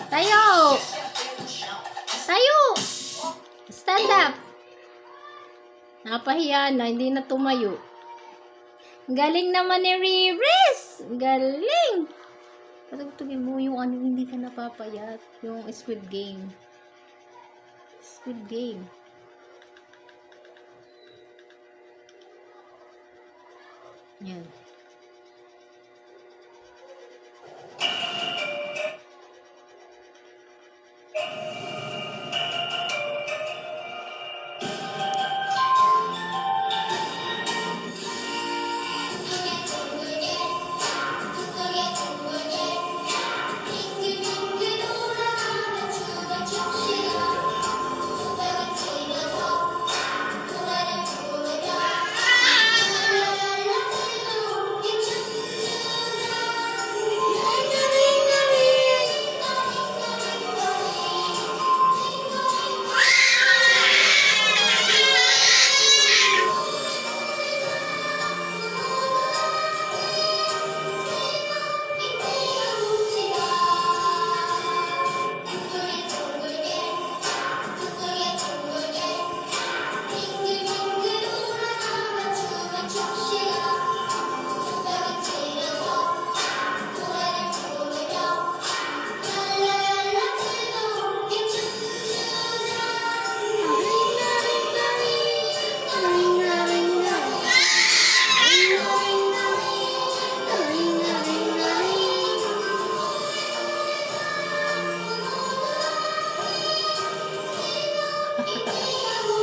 Tayo! Tayo! Stand up! Napahiya na, hindi na tumayo. Galing naman ni Riris! Galing! Patugtugin mo yung ano, hindi ka napapayat. Yung Squid Game. Squid Game. Yan.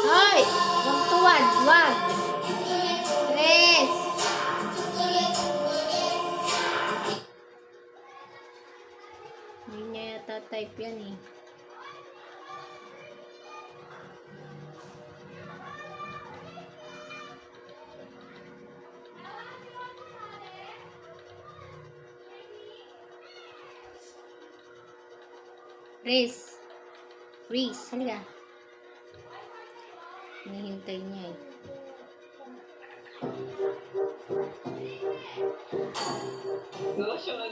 Hoy! Huwag tuwad! Huwag! Tres! Hindi niya yata type yan eh. Riz! Riz! Halika! Hinihintay niya eh. Lotion.